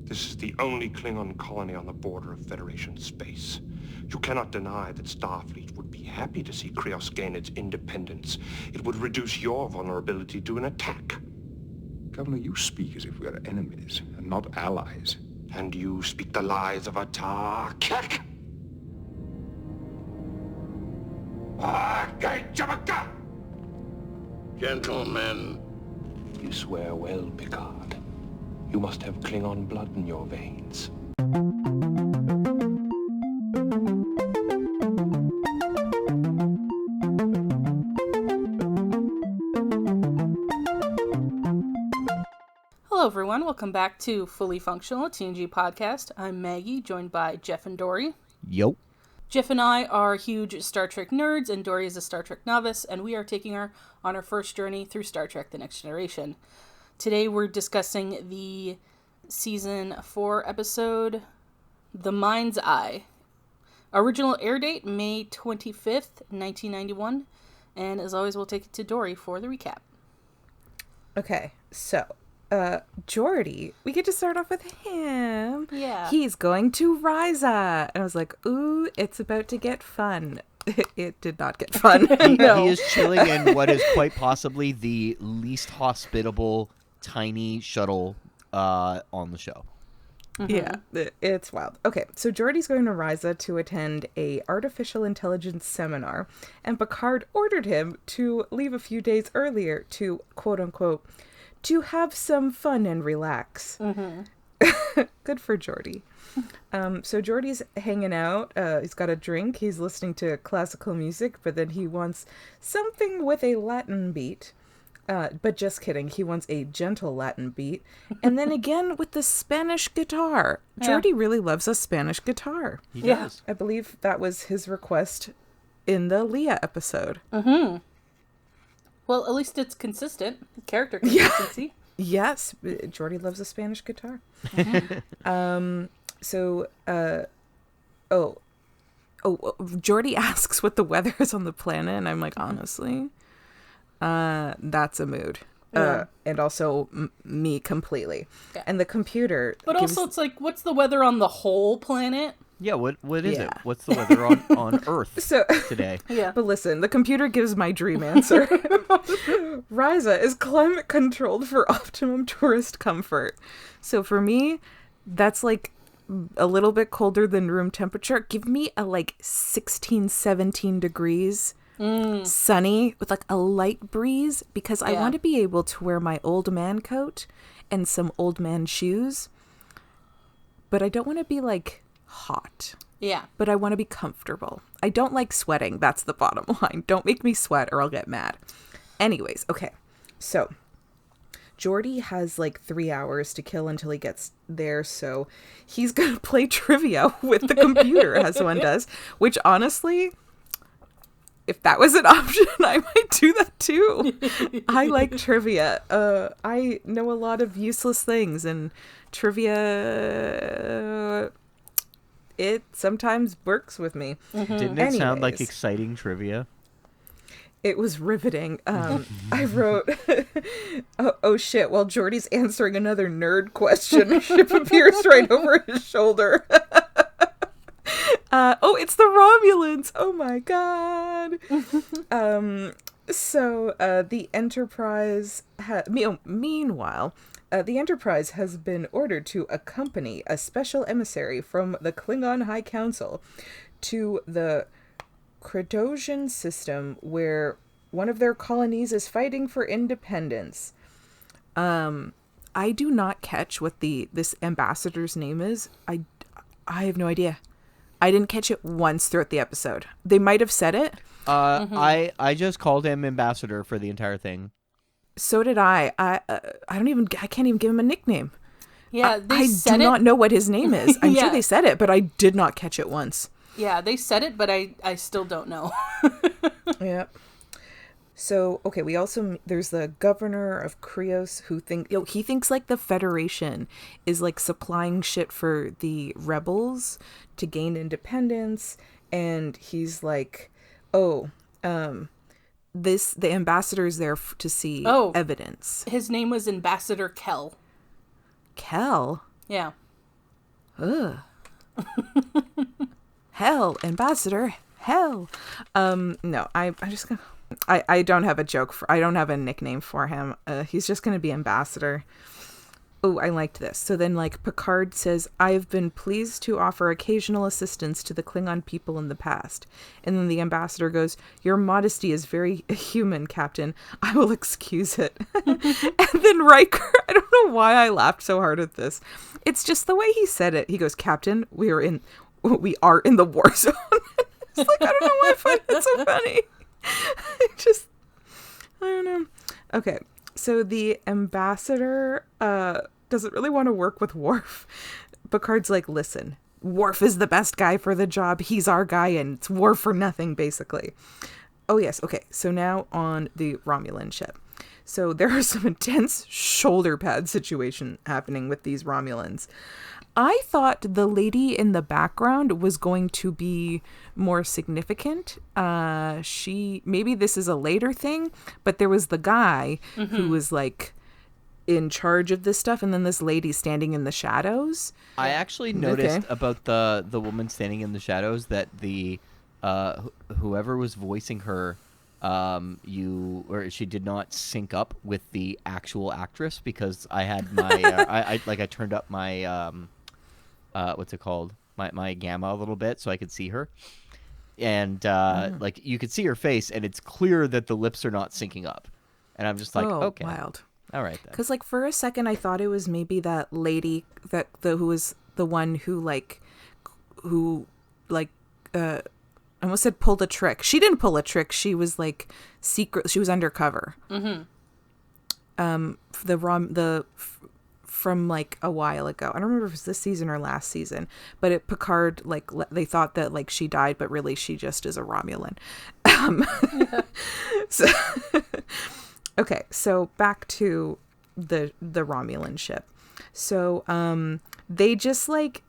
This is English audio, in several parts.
This is the only Klingon colony on the border of Federation space. You cannot deny that Starfleet would be happy to see Krios gain its independence. It would reduce your vulnerability to an attack. Governor, you speak as if we are enemies and not allies. And you speak the lies of a Tarkek. Gentlemen. You swear well, Picard. You must have Klingon blood in your veins. Hello everyone, welcome back to Fully Functional, a TNG podcast. I'm Maggie, joined by Jeff and Dory. Yo. Jeff and I are huge Star Trek nerds, and Dory is a Star Trek novice, and we are taking her on our first journey through Star Trek The Next Generation. Today we're discussing the Season 4 episode, The Mind's Eye. Original air date, May 25th, 1991, and as always we'll take it to Dory for the recap. Okay, so Geordi, we get to start off with him. Yeah. He's going to Risa. And I was like, ooh, it's about to get fun. It did not get fun. No. He is chilling in what is quite possibly the least hospitable tiny shuttle on the show. Yeah, it's wild. Okay, so Geordi's going to Risa to attend a artificial intelligence seminar, and Picard ordered him to leave a few days earlier to, quote unquote, to have some fun and relax. Mm-hmm. Good for Geordi. So Geordi's hanging out. He's got a drink. He's listening to classical music, but then he wants something with a Latin beat. But just kidding. He wants a gentle Latin beat. And then again with the Spanish guitar. Geordi really loves a Spanish guitar. He does. I believe that was his request in the Leah episode. Mm-hmm. Well, at least it's consistent. Character consistency. Yes, Geordi loves a Spanish guitar. Geordi asks what the weather is on the planet, and I'm like, honestly, that's a mood. And also me completely. Yeah. And the computer. But also, it's like, what's the weather on the whole planet? Yeah, what is it? What's the weather on Earth today? Yeah. But listen, the computer gives my dream answer. Risa is climate controlled for optimum tourist comfort. So for me, that's like a little bit colder than room temperature. Give me a like 16, 17 degrees, sunny with like a light breeze, because I want to be able to wear my old man coat and some old man shoes. But I don't want to be like hot. Yeah. But I want to be comfortable. I don't like sweating. That's the bottom line. Don't make me sweat or I'll get mad. Anyways, okay. So Geordi has like 3 hours to kill until he gets there. So he's going to play trivia with the computer as one does, which honestly, if that was an option, I might do that too. I like trivia. I know a lot of useless things, and trivia, it sometimes works with me. Mm-hmm. Didn't it sound like exciting trivia? It was riveting. I wrote, oh shit, while Geordi's answering another nerd question, a ship appears right over his shoulder. It's the Romulans. Oh my god. The Enterprise, meanwhile, the Enterprise has been ordered to accompany a special emissary from the Klingon High Council to the Credosian system, where one of their colonies is fighting for independence. I do not catch what this ambassador's name is. I have no idea. I didn't catch it once throughout the episode. They might have said it. I just called him ambassador for the entire thing. So did I. I can't even give him a nickname. Yeah, I do not know what his name is. I'm sure they said it, but I did not catch it once. Yeah, they said it, but I still don't know. Yeah. So, okay, there's the governor of Krios who he thinks like the Federation is like supplying shit for the rebels to gain independence. And he's like, the ambassador's there to see evidence. His name was Ambassador Kell. Kell? Yeah. Ugh. Hell, ambassador, hell. No, I'm just gonna. I don't have a joke for. I don't have a nickname for him. He's just gonna be ambassador. Oh, I liked this. So then, like, Picard says, "I've been pleased to offer occasional assistance to the Klingon people in the past." And then the ambassador goes, "Your modesty is very human, Captain. I will excuse it." And then Riker, I don't know why I laughed so hard at this. It's just the way he said it. He goes, "Captain, we are in the war zone." It's like, I don't know why I find it so funny. I don't know. Okay, so the ambassador doesn't really want to work with Worf. Picard's like, "Listen, Worf is the best guy for the job. He's our guy, and it's Worf for nothing, basically." Oh, yes. Okay, so now on the Romulan ship. So there are some intense shoulder pad situation happening with these Romulans. I thought the lady in the background was going to be more significant. Maybe this is a later thing, but there was the guy who was like in charge of this stuff, and then this lady standing in the shadows. I actually noticed about the woman standing in the shadows that the whoever was voicing her, she did not sync up with the actual actress, because I had my I turned up my what's it called, my gamma a little bit so I could see her, and like you could see her face, and it's clear that the lips are not syncing up, and I'm just like, okay, wild. All right, then. Because, like, for a second, I thought it was maybe that lady who was the one who I almost said pulled a trick. She didn't pull a trick. She was like secret. She was undercover. From like a while ago. I don't remember if it was this season or last season, but Picard, like, they thought that like she died, but really she just is a Romulan. So. Okay, so back to the Romulan ship. So they just like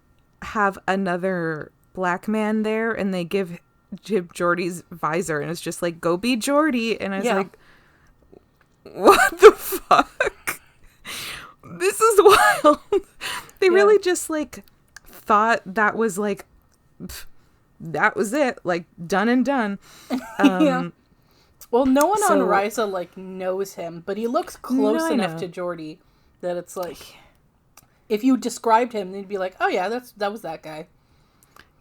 have another black man there, and they give Geordi's visor, and it's just like, "Go be Geordi." And I was like, what the fuck? This is wild. They really just like thought that was like, that was it, like done and done. Yeah. Well, no one on Risa like knows him, but he looks close enough to Geordi that it's like, if you described him, they'd be like, "Oh yeah, that was that guy."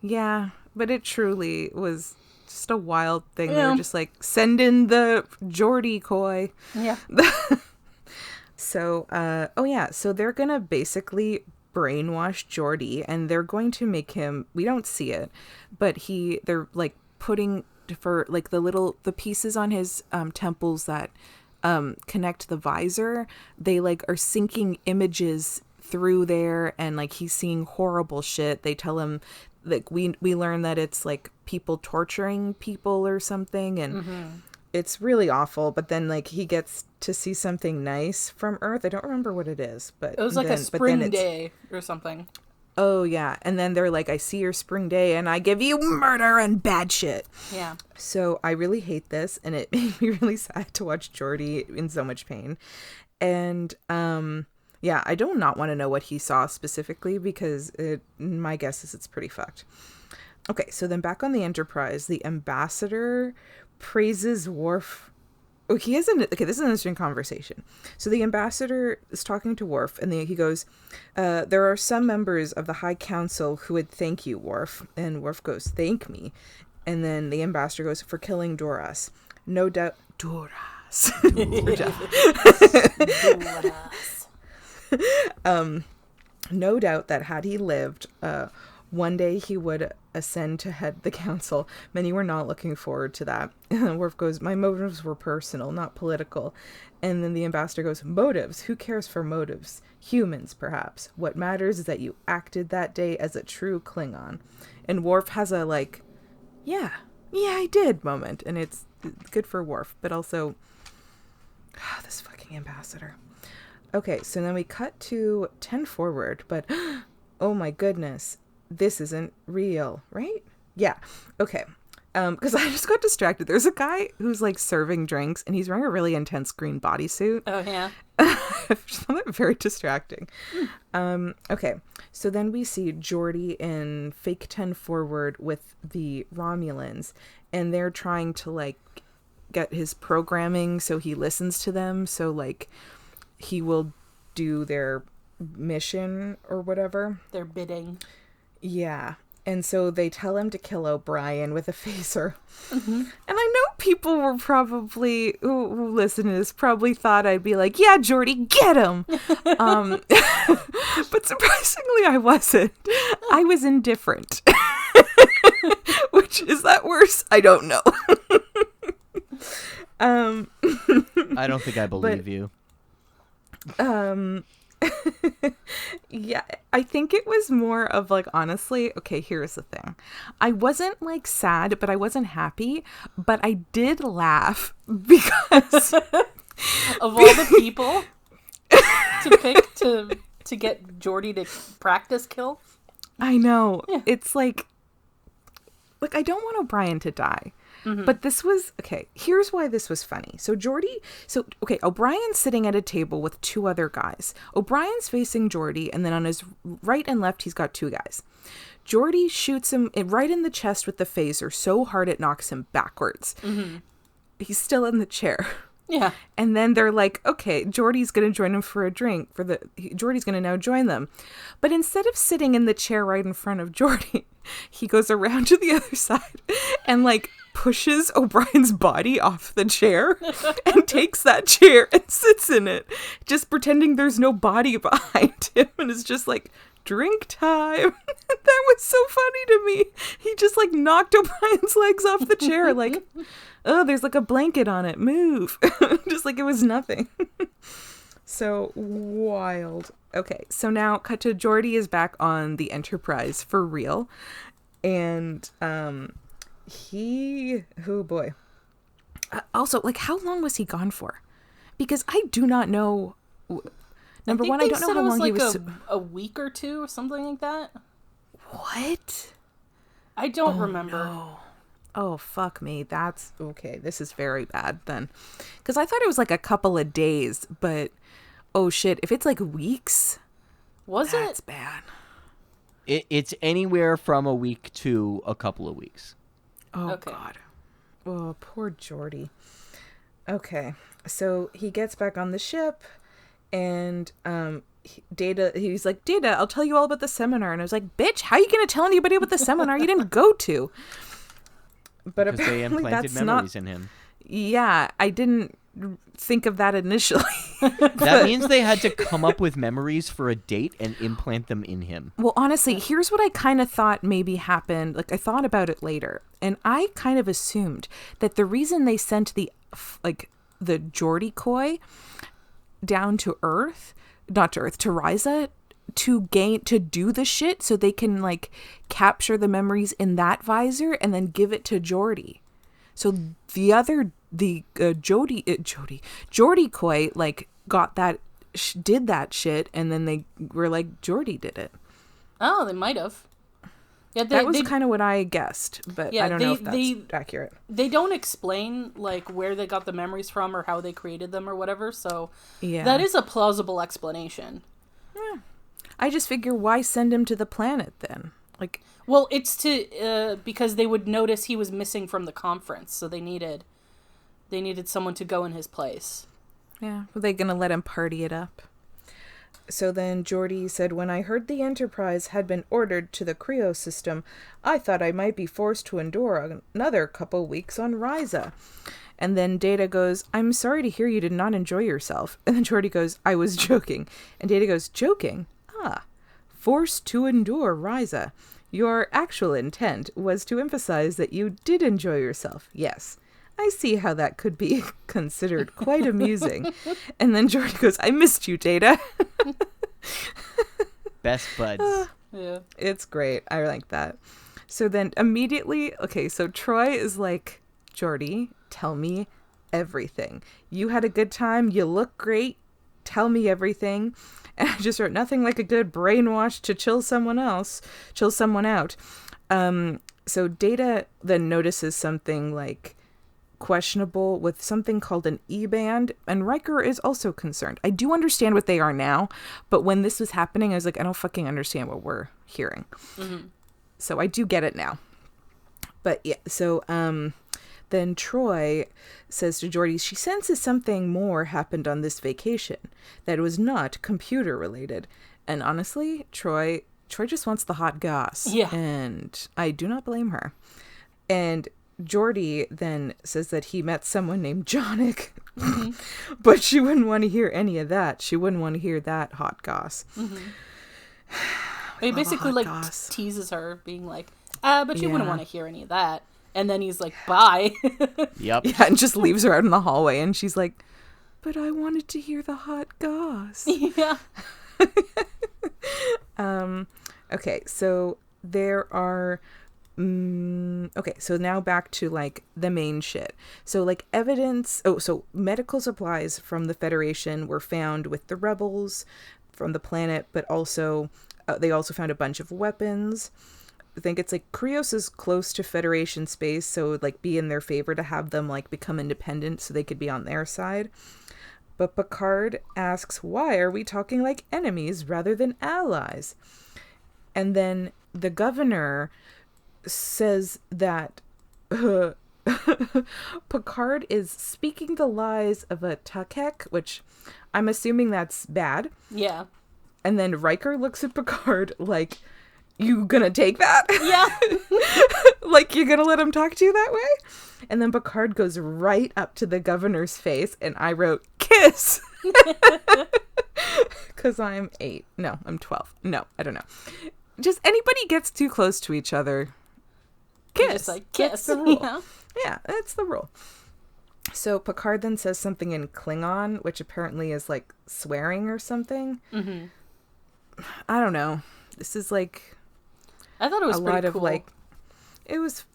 Yeah, but it truly was just a wild thing. Yeah. They were just like, "Send in the Geordi-coy." Yeah. So, so they're gonna basically brainwash Geordi, and they're going to make him. We don't see it, but they're like putting. For like the pieces on his temples that connect the visor, they like are syncing images through there, and like he's seeing horrible shit. They tell him, like, we learn that it's like people torturing people or something, and it's really awful. But then like he gets to see something nice from Earth. I don't remember what it is, but it was like a spring day or something. Oh, yeah. And then they're like, "I see your spring day, and I give you murder and bad shit." Yeah. So I really hate this, and it made me really sad to watch Geordi in so much pain. And, I do not want to know what he saw specifically, because my guess is it's pretty fucked. Okay, so then back on the Enterprise, the ambassador praises Worf. Oh, this is an interesting conversation. So the ambassador is talking to Worf, and he goes, "There are some members of the High Council who would thank you, Worf." And Worf goes, "Thank me?" And then the ambassador goes, "For killing Duras. No doubt." Duras. No doubt that had he lived, one day he would ascend to head the council. Many were not looking forward to that. And Worf goes, "My motives were personal, not political." And then the ambassador goes, "Motives? Who cares for motives? Humans, perhaps. What matters is that you acted that day as a true Klingon." And Worf has a like, yeah, I did moment. And it's good for Worf, but also, this fucking ambassador. Okay, so then we cut to 10 forward, but oh my goodness, this isn't real, right? Yeah. Okay. because I just got distracted. There's a guy who's like serving drinks, and he's wearing a really intense green bodysuit. Oh, yeah. I found that very distracting. Okay, so then we see Geordi in Fake 10 Forward with the Romulans, and they're trying to like get his programming so he listens to them, so like he will do their mission or whatever. Their bidding. Yeah. And so they tell him to kill O'Brien with a phaser. And I know people were probably, who listen to this, probably thought I'd be like, yeah, Geordi, get him. But surprisingly, I wasn't. I was indifferent. Which, is that worse? I don't know. I don't think I believe you. Yeah, I think it was more of like, honestly, okay, here's the thing. I wasn't like sad, but I wasn't happy, but I did laugh because Of all the people to pick to get Geordi to practice kill. I know. Yeah. It's like I don't want O'Brien to die. But this was, okay, here's why this was funny. So O'Brien's sitting at a table with two other guys. O'Brien's facing Geordi, and then on his right and left, he's got two guys. Geordi shoots him right in the chest with the phaser so hard it knocks him backwards. He's still in the chair. Yeah. And then they're like, okay, Geordi's going to join him for a drink. Geordi's going to now join them. But instead of sitting in the chair right in front of Geordi, he goes around to the other side and like pushes O'Brien's body off the chair and takes that chair and sits in it, just pretending there's no body behind him, and is just like, drink time. That was so funny to me. He just like knocked O'Brien's legs off the chair, like, oh, there's like a blanket on it, move. Just like it was nothing. So wild. Okay, so now cut to Geordi is back on the Enterprise for real. And oh boy. Also, like, how long was he gone for? Because I do not know. Number one, I don't know how long he was. A week or two or something like that. What? I don't remember. No. Oh, fuck me. That's okay. This is very bad then. Because I thought it was like a couple of days, but oh shit. If it's like weeks, that's bad. It's anywhere from a week to a couple of weeks. Oh, okay. God. Oh, poor Geordi. Okay. So he gets back on the ship, and Data, he's like, Data, I'll tell you all about the seminar. And I was like, bitch, how are you going to tell anybody about the seminar you didn't go to? But because they implanted memories in him. Yeah, I didn't think of that initially. That means they had to come up with memories for a date and implant them in him. Well, honestly, here's what I kind of thought maybe happened. Like, I thought about it later, and I kind of assumed that the reason they sent the Geordi-coy down to Earth, not to Earth, to Ryza, to do the shit so they can like capture the memories in that visor and then give it to Geordi. So Geordi-coy like got that, did that shit, and then they were like, Geordi did it. Oh, they might have. Yeah, that was kind of what I guessed, but yeah, I don't know if that's accurate. They don't explain like where they got the memories from or how they created them or whatever, so yeah, that is a plausible explanation. Yeah. I just figure, why send him to the planet then? Like, well, it's to because they would notice he was missing from the conference, so they needed someone to go in his place. Yeah, were they gonna let him party it up? So then Geordi said, when I heard the Enterprise had been ordered to the Creo system, I thought I might be forced to endure another couple weeks on Ryza. And then Data goes, I'm sorry to hear you did not enjoy yourself. And then Geordi goes, I was joking. And Data goes, joking? Ah, forced to endure Ryza. Your actual intent was to emphasize that you did enjoy yourself. Yes, I see how that could be considered quite amusing. And then Geordi goes, I missed you, Data. Best buds. Yeah. It's great. I like that. So then immediately, okay, so Troy is like, Geordi, tell me everything. You had a good time. You look great. Tell me everything. And I just wrote, nothing like a good brainwash to chill someone out. So Data then notices something like questionable with something called an E-band, and Riker is also concerned. I do understand what they are now, but when this was happening, I was like, I don't fucking understand what we're hearing. Mm-hmm. So I do get it now. But yeah, so then Troy says to Geordi, she senses something more happened on this vacation, that it was not computer related. And honestly, Troy just wants the hot goss. Yeah. And I do not blame her. And Geordi then says that he met someone named Jonik, mm-hmm. but she wouldn't want to hear any of that. She wouldn't want to hear that hot goss. Mm-hmm. He basically like teases her, being like, but you wouldn't want to hear any of that. And then he's like, bye. Yep. Yeah, and just leaves her out in the hallway. And she's like, but I wanted to hear the hot goss. Yeah. Okay, so there are... okay, so now back to like the main shit. So like evidence, so medical supplies from the Federation were found with the rebels from the planet, but also they also found a bunch of weapons. I think it's like Krios is close to Federation space, so it would like be in their favor to have them like become independent so they could be on their side. But Picard asks, why are we talking like enemies rather than allies? And then the governor says that Picard is speaking the lies of a Takek, which I'm assuming that's bad. Yeah. And then Riker looks at Picard like, you gonna take that? Yeah. Like, you're gonna let him talk to you that way? And then Picard goes right up to the governor's face, and I wrote, kiss! Because I'm 8. No, I'm 12. No, I don't know. Just anybody gets too close to each other, kiss. Just like, kiss. That's the rule. Yeah. Yeah, that's the rule. So Picard then says something in Klingon, which apparently is like swearing or something. Mm-hmm. I don't know. This is like... I thought it was a pretty lot cool. of like... It was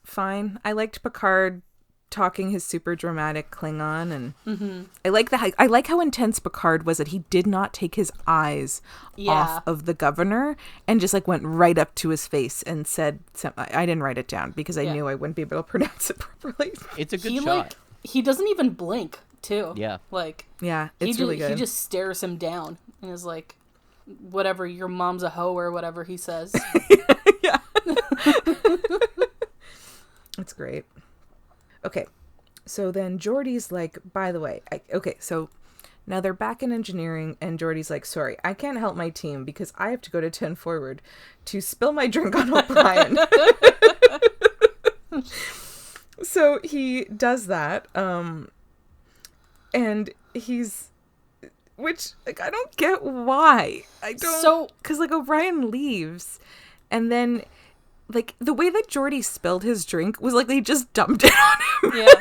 fine. I liked Picard talking his super dramatic Klingon, and mm-hmm. I like how intense Picard was, that he did not take his eyes off of the governor and just like went right up to his face and said I didn't write it down because I knew I wouldn't be able to pronounce it properly. It's a good shot. Like, he doesn't even blink too. Yeah. Like, yeah, it's really good. He just stares him down and is like, whatever, your mom's a hoe or whatever he says. Yeah. It's great. Okay, so then Geordi's like, by the way, so now they're back in engineering, and Geordi's like, sorry, I can't help my team because I have to go to 10 Forward to spill my drink on O'Brien. So he does that, and he's, which, like, I don't get why. I don't, So, because, like, O'Brien leaves, and then... Like, the way that Geordi spilled his drink was like they just dumped it on him. Yeah.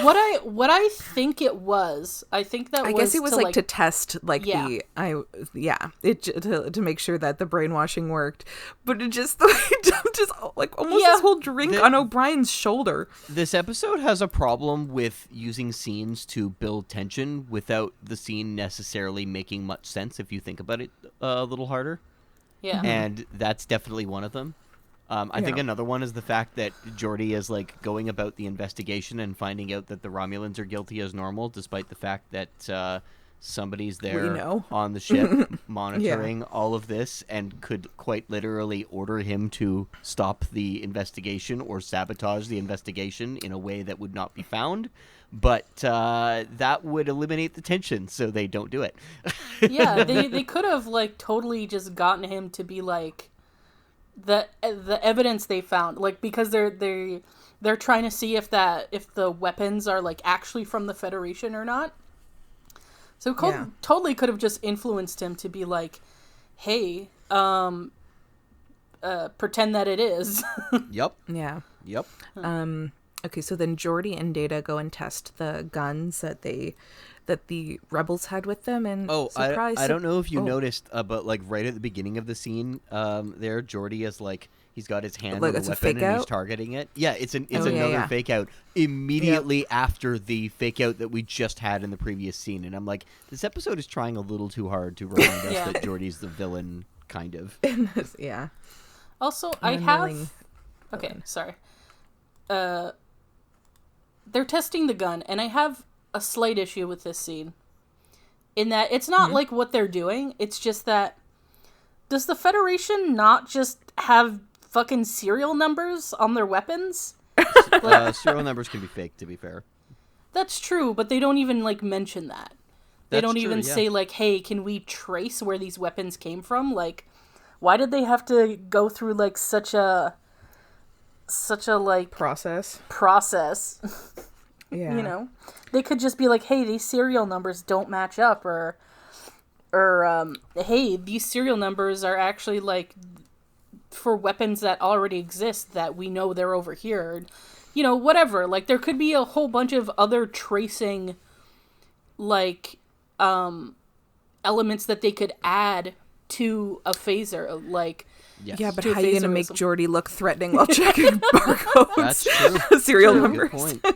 What I think it was, I think that I was guess it was like to test, like, yeah. to make sure that the brainwashing worked. But it just, the way he dumped his, like, almost his whole drink on O'Brien's shoulder. This episode has a problem with using scenes to build tension without the scene necessarily making much sense if you think about it a little harder. Yeah. And that's definitely one of them. I think another one is the fact that Geordi is like going about the investigation and finding out that the Romulans are guilty as normal, despite the fact that somebody's there on the ship monitoring all of this and could quite literally order him to stop the investigation or sabotage the investigation in a way that would not be found. But that would eliminate the tension, so they don't do it. Yeah, they could have like totally just gotten him to be like, the evidence they found, like, because they're trying to see if the weapons are like actually from the Federation or not. So totally could have just influenced him to be like, hey, pretend that it is. Yep. Yeah. Yep. Okay, so then Geordi and Data go and test the guns that the rebels had with them, and I don't know if you oh. noticed, but like right at the beginning of the scene, there Geordi is like he's got his hand Like on it's the a weapon fake and he's out? targeting it. Yeah, it's yeah, another yeah. fake out immediately after the fake out that we just had in the previous scene, and I'm like, this episode is trying a little too hard to remind us Yeah. that Geordi's the villain, kind of. Yeah. Also, I Unwilling have... Okay, villain. sorry. They're testing the gun, and I have a slight issue with this scene. In that, it's not like what they're doing, it's just that... Does the Federation not just have fucking serial numbers on their weapons? Serial numbers can be fake, to be fair. That's true, but they don't even, like, mention that. They That's don't true, even yeah. say, like, hey, can we trace where these weapons came from? Like, why did they have to go through, like, such a like, Process. you know? They could just be like, hey, these serial numbers don't match up, or hey, these serial numbers are actually, like, for weapons that already exist that we know they're over here. You know, whatever. Like, there could be a whole bunch of other tracing, like, elements that they could add to a phaser, like... Yes. Yeah, but To how are you going to make phaserism. Geordi look threatening while checking barcodes? That's true. Serial Good numbers. point.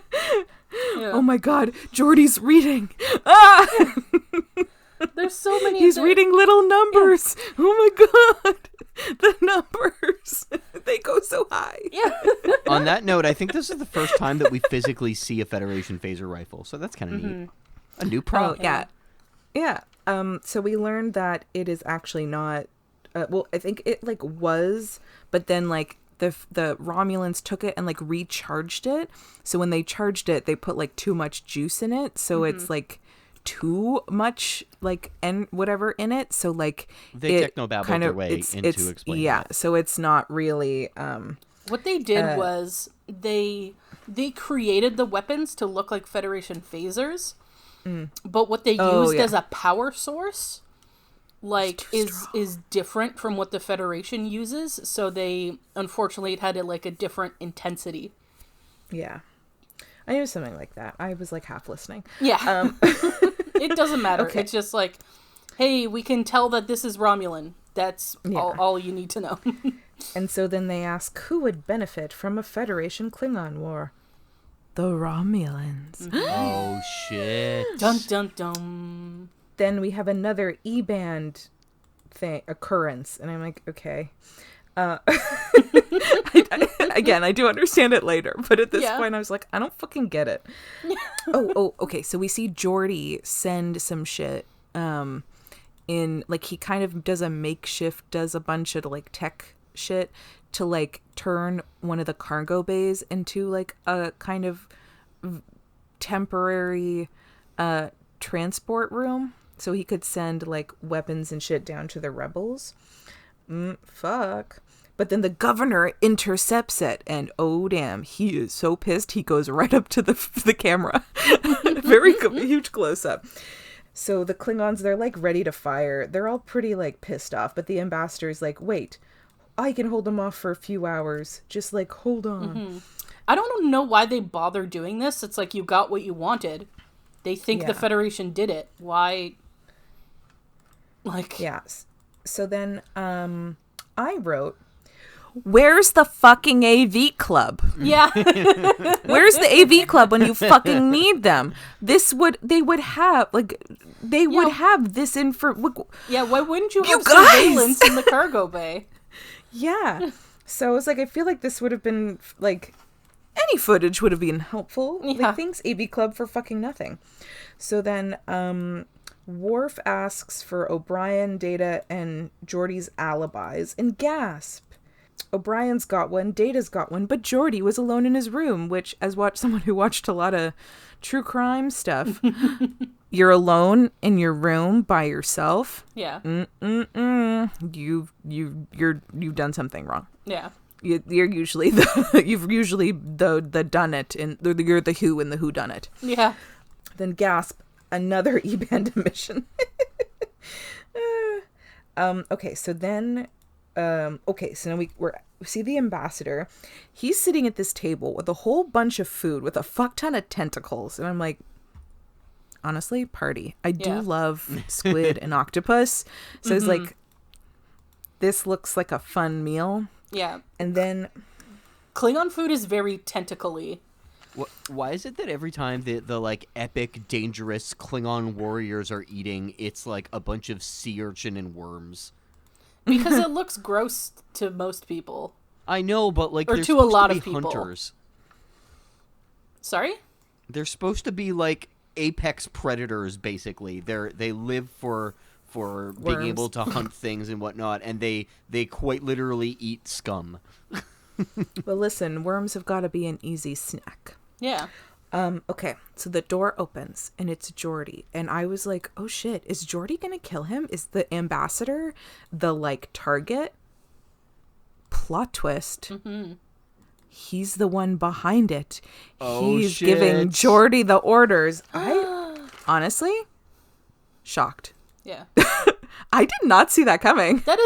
Yeah. Oh my god, Geordi's reading. Ah! There's so many... He's reading little numbers. Oh my god. The numbers. They go so high. Yeah. On that note, I think this is the first time that we physically see a Federation phaser rifle, so that's kind of neat. A new prop. Oh, yeah. Yeah. So we learned that it is actually not... well, I think it, like, was, but then, like, the Romulans took it and, like, recharged it. So when they charged it, they put, like, too much juice in it. So it's, like, too much, like, and whatever in it. So, like, They it technobabbled kind their of, way into explaining yeah, that. so it's not really... What they did was they created the weapons to look like Federation phasers, but what they used yeah. as a power source, like, is different from what the Federation uses. So they, unfortunately, it had like a different intensity. Yeah. I knew something like that. I was, like, half listening. Yeah. It doesn't matter. Okay. It's just like, hey, we can tell that this is Romulan. That's all you need to know. And so then they ask, who would benefit from a Federation Klingon war? The Romulans. Oh, shit. Dun dun dun. Then we have another E-band occurrence. And I'm like, okay. Again, I do understand it later. But at this point, I was like, I don't fucking get it. Okay. So we see Geordi send some shit in, like, he kind of does a bunch of, like, tech shit to, like, turn one of the cargo bays into, like, a kind of temporary transport room so he could send, like, weapons and shit down to the rebels. Fuck. But then the governor intercepts it, and oh damn, he is so pissed he goes right up to the camera. Very huge close-up. So the Klingons, they're, like, ready to fire. They're all pretty, like, pissed off, but the ambassador's like, wait, I can hold them off for a few hours. Just, like, hold on. I don't know why they bother doing this. It's like, you got what you wanted. They think the Federation did it. Why? Like... Yeah. So then, I wrote, where's the fucking AV club? Yeah. Where's the AV club when you fucking need them? They would have this info. Yeah, why wouldn't you have guys! surveillance in the cargo bay? Yeah. So I was like, I feel like this would have been, like, any footage would have been helpful. Yeah. Like, thanks, AV Club, for fucking nothing. So then, Worf asks for O'Brien, Data, and Geordi's alibis, and gasp. O'Brien's got one, Data's got one, but Geordi was alone in his room, which, as someone who watched a lot of true crime stuff, you're alone in your room by yourself. Yeah. You've done something wrong. Yeah. You're usually the done it, and you're the who in the who done it. Yeah. Then gasp, another E-band emission. Okay, so then okay, so now we see the ambassador. He's sitting at this table with a whole bunch of food with a fuck ton of tentacles. And I'm like, honestly, party. I do love squid and octopus. So it's like, this looks like a fun meal. Yeah. And then Klingon food is very tentacly. Why is it that every time the like epic, dangerous Klingon warriors are eating, it's like a bunch of sea urchin and worms? Because it looks gross to most people. I know, but like, Or they're to a supposed lot to be of people. hunters. Sorry? They're supposed to be like apex predators, basically. They live for being Worms. able to hunt things and whatnot, and they quite literally eat scum. well, listen, worms have got to be an easy snack. Yeah. Okay, so the door opens and it's Geordi, and I was like, oh shit, is Geordi gonna kill him? Is the ambassador the like target? Plot twist. He's the one behind it. Oh, He's shit. giving Geordi the orders. I honestly shocked. Yeah. I did not see that coming. That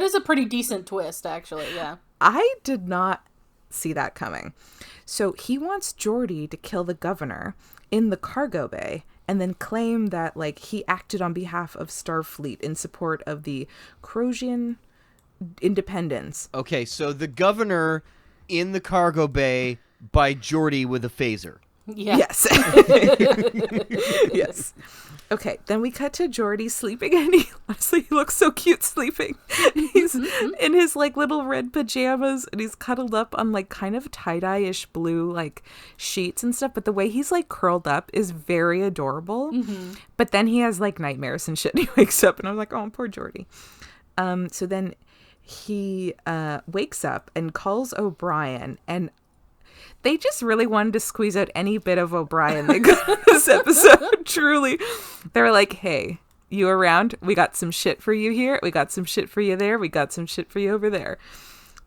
is a pretty decent twist, actually. Yeah. I did not see that coming. So he wants Geordi to kill the governor in the cargo bay and then claim that like he acted on behalf of Starfleet in support of the Croatian independence. Okay, so the governor in the cargo bay by Geordi with a phaser. Yeah. Yes. Yes. Okay, then we cut to Geordi sleeping, and he looks so cute sleeping. He's in his like little red pajamas, and he's cuddled up on like kind of tie-dye-ish blue like sheets and stuff, but the way he's like curled up is very adorable. But then he has like nightmares and shit, and he wakes up, and I'm like, oh, poor Geordi. So then he wakes up and calls O'Brien, and they just really wanted to squeeze out any bit of O'Brien they could in this episode. Truly. They were like, hey, you around? We got some shit for you here. We got some shit for you there. We got some shit for you over there.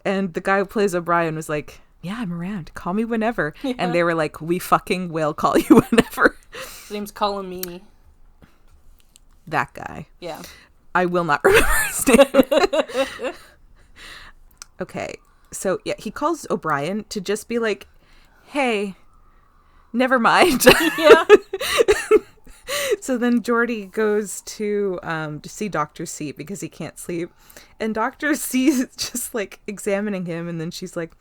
And the guy who plays O'Brien was like, yeah, I'm around. Call me whenever. Yeah. And they were like, we fucking will call you whenever. His name's Colin Meaney. That guy. Yeah. I will not remember his name. Okay. So, yeah, he calls O'Brien to just be like, hey, never mind. Yeah. So then Geordi goes to see Dr. C because he can't sleep. And Dr. C is just like examining him. And then she's like,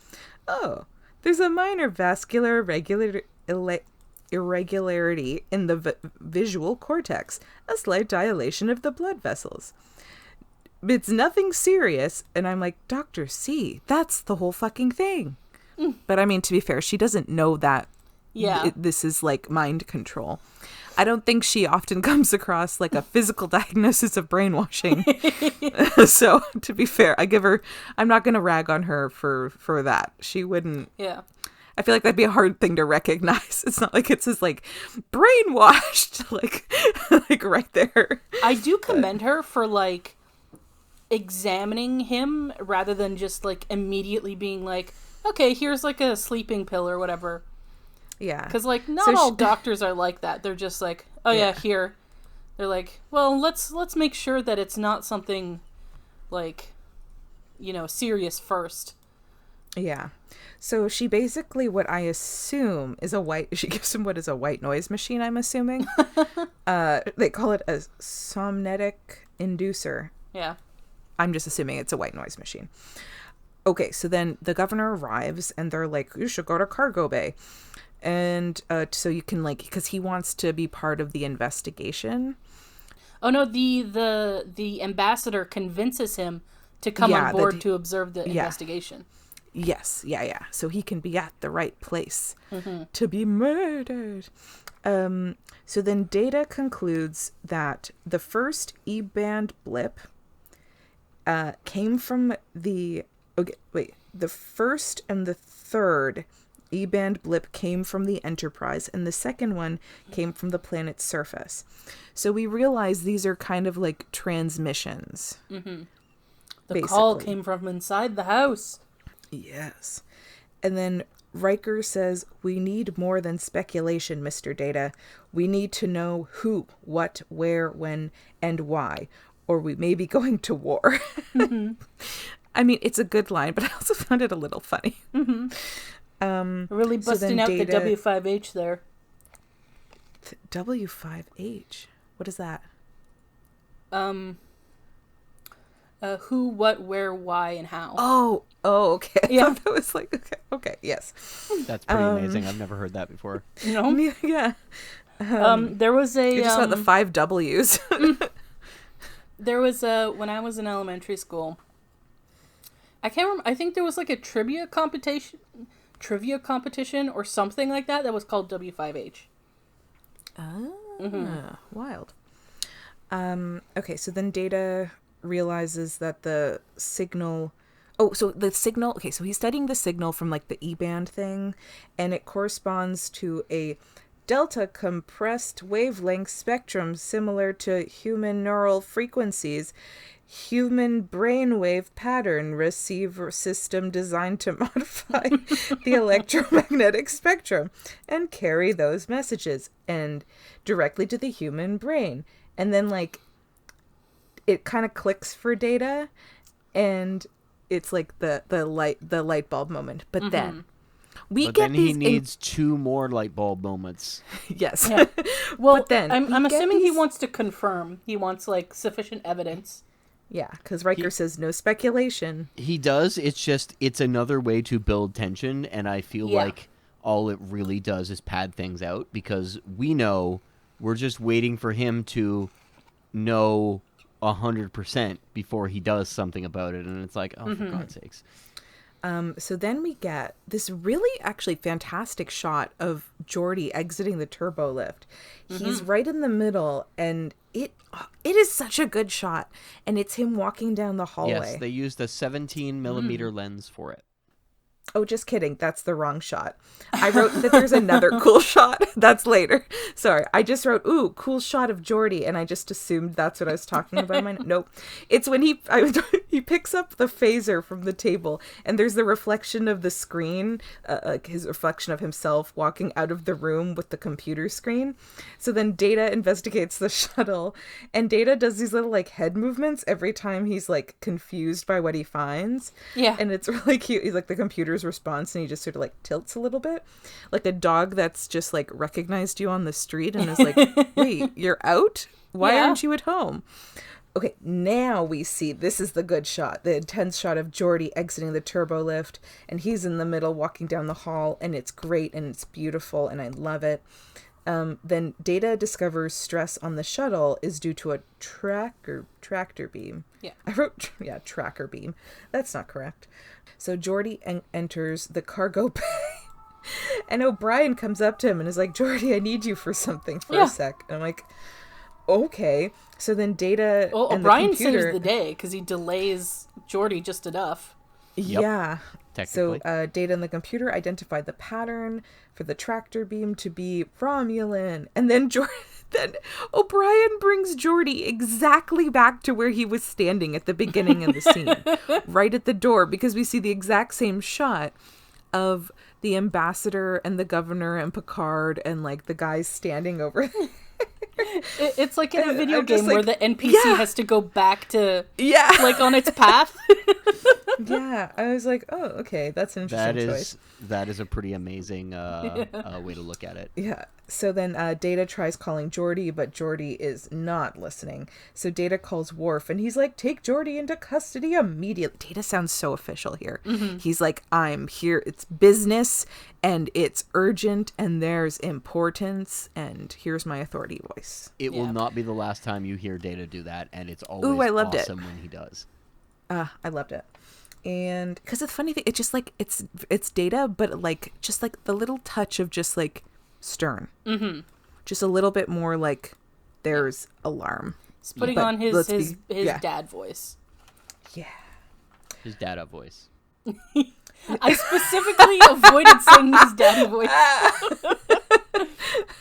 oh, there's a minor vascular irregularity in the visual cortex, a slight dilation of the blood vessels. It's nothing serious. And I'm like, Dr. C, that's the whole fucking thing. But I mean, to be fair, she doesn't know that this is like mind control. I don't think she often comes across like a physical diagnosis of brainwashing. So to be fair, I'm not going to rag on her for that. She wouldn't. Yeah. I feel like that'd be a hard thing to recognize. It's not like it says like brainwashed, like right there. I do commend her for like examining him rather than just like immediately being like, okay, here's like a sleeping pill or whatever. Yeah. Because like not all doctors are like that. They're just like, oh yeah, here. They're like, well, let's make sure that it's not something like, serious first. Yeah. So she basically, what I assume is she gives him what is a white noise machine, I'm assuming. They call it a somnetic inducer. Yeah. I'm just assuming it's a white noise machine. Okay, so then the governor arrives and they're like, you should go to cargo bay. And so you can because he wants to be part of the investigation. Oh no, the ambassador convinces him to come on board to observe the investigation. Yes, yeah. So he can be at the right place to be murdered. So then Data concludes that the first E-band blip came from the first and the third E-band blip came from the Enterprise, and the second one came from the planet's surface. So we realize these are kind of like transmissions. The basically. Call came from inside the house. Yes. And then Riker says, we need more than speculation, Mr. Data. We need to know who, what, where, when, and why, or we may be going to war. I mean, it's a good line, but I also found it a little funny. Really So busting then out Data- the W5H there. W5H. What is that? Who, what, where, why, and how. Oh, okay. Yeah. I thought that was like, okay, yes. That's pretty amazing. I've never heard that before. No? Yeah. There was a... You're just about the 5 W's. There was when I was in elementary school, I can't remember, I think there was like a trivia competition or something like that was called W5H. Wild. Okay, so then Data realizes that the signal... Oh, so the signal... Okay, so he's studying the signal from, like, the E-band thing, and it corresponds to a delta compressed wavelength spectrum similar to human neural frequencies, human brainwave pattern receiver system designed to modify the electromagnetic spectrum and carry those messages and directly to the human brain. And then, like, it kind of clicks for Data, and it's like the light bulb moment. But then But then he needs 2 more light bulb moments. Yes. Yeah. Well, but then I'm assuming he wants to confirm. He wants, like, sufficient evidence. Yeah, because Riker says no speculation. He does. It's another way to build tension, and I feel like all it really does is pad things out, because we know we're just waiting for him to know 100% before he does something about it, and it's like, oh, for God's sakes. So then we get this really actually fantastic shot of Geordi exiting the turbo lift. He's right in the middle, and it is such a good shot. And it's him walking down the hallway. Yes, they used a 17 millimeter lens for it. Oh, just kidding. That's the wrong shot. I wrote that there's another cool shot. That's later. Sorry. I just wrote, ooh, cool shot of Geordi, and I just assumed that's what I was talking about. Nope. It's when he picks up the phaser from the table, and there's the reflection of the screen, like his reflection of himself walking out of the room with the computer screen. So then Data investigates the shuttle, and Data does these little, like, head movements every time he's, like, confused by what he finds. Yeah. And it's really cute. He's like the computer's response, and he just sort of, like, tilts a little bit, like a dog that's just, like, recognized you on the street and is like, wait, you're out? Why aren't you at home? Okay, now we see, this is the good shot, the intense shot of Geordi exiting the turbo lift, and he's in the middle walking down the hall, and it's great and it's beautiful and I love it. Then Data discovers stress on the shuttle is due to a tractor beam. Yeah. I wrote, tracker beam. That's not correct. So Geordi enters the cargo bay, and O'Brien comes up to him and is like, Geordi, I need you for something for a sec. And I'm like, okay. So then Data and O'Brien the computer... saves the day because he delays Geordi just enough. Yeah. So Technically. Data and the computer identified the pattern for the tractor beam to be Romulan. And then then O'Brien brings Geordi exactly back to where he was standing at the beginning of the scene. Right at the door, because we see the exact same shot of the ambassador and the governor and Picard and, like, the guys standing over there. It's like in a video I'm just game where like, the NPC has to go back to, like, on its path. Yeah, I was like, oh, okay, that's an interesting choice. That is a pretty amazing way to look at it. Yeah. So then Data tries calling Geordi, but Geordi is not listening. So Data calls Worf, and he's like, take Geordi into custody immediately. Data sounds so official here. He's like, I'm here. It's business, and it's urgent, and there's importance, and here's my authority voice. It will not be the last time you hear Data do that, and it's always I loved awesome when he does. I loved it. And because the funny thing, it's just like, it's Data, but, like, just like the little touch of just, like, stern. Just a little bit more like there's alarm. He's putting But on his yeah. dad voice. Yeah. His Dada voice. I specifically avoided saying his daddy voice.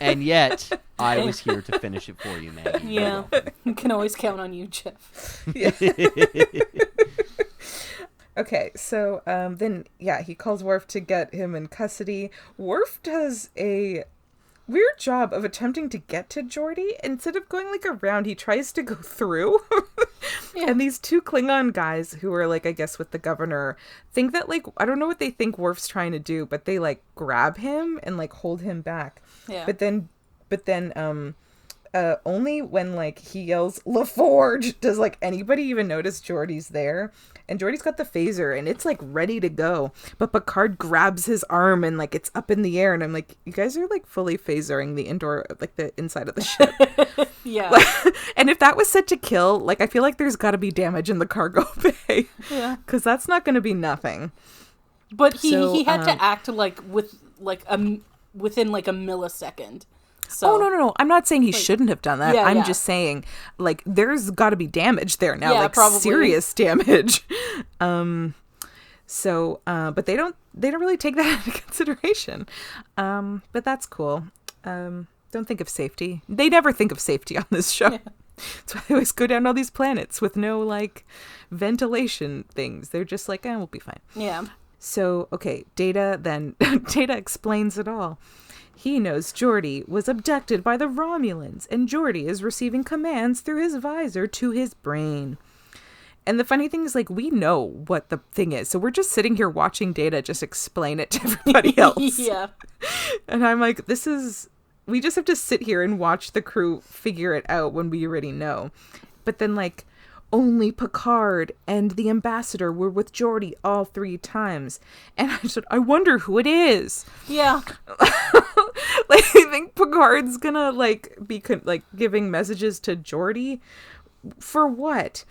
And yet, I was here to finish it for you, Maggie. Yeah. You can always count on you, Jeff. Okay, so then he calls Worf to get him in custody. Worf does a weird job of attempting to get to Geordi. Instead of going, like, around, he tries to go through. And these two Klingon guys who are like, I guess with the governor, think that like, I don't know what they think Worf's trying to do, but they like grab him and like hold him back. Yeah. But then only when like he yells LaForge does like anybody even notice Geordi's there. And Geordi's got the phaser and it's like ready to go. But Picard grabs his arm and like it's up in the air. And I'm like, you guys are like fully phasering the indoor, like the inside of the ship. Yeah. And if that was such a kill, like I feel like there's got to be damage in the cargo bay. Yeah. Because that's not going to be nothing. But he had to act like within like a millisecond. So, no. I'm not saying he shouldn't have done that. Yeah, I'm yeah. just saying, like, there's got to be damage there now, Yeah, like probably. serious damage. But they don't really take that into consideration. But that's cool. Don't think of safety. They never think of safety on this show. Yeah. That's why they always go down all these planets with no like ventilation things. They're just like, we'll be fine. Yeah. So, okay, Data explains it all. He knows Geordi was abducted by the Romulans, and Geordi is receiving commands through his visor to his brain. And the funny thing is, like, we know what the thing is, so we're just sitting here watching Data just explain it to everybody else. Yeah. And I'm like, we just have to sit here and watch the crew figure it out when we already know. But then, like, only Picard and the ambassador were with Geordi all 3 times. And I said, I wonder who it is. Yeah. Like, I think Picard's gonna, like, be, giving messages to Geordi? For what?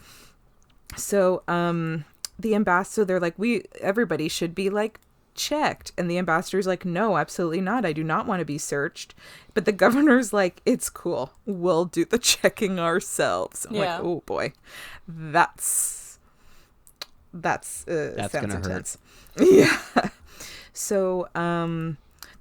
So, the ambassador, they're like, everybody should be, like, checked. And the ambassador's like, no, absolutely not. I do not want to be searched. But the governor's like, it's cool. We'll do the checking ourselves. I'm like, oh boy. That's sounds gonna intense. Hurt. Yeah. So,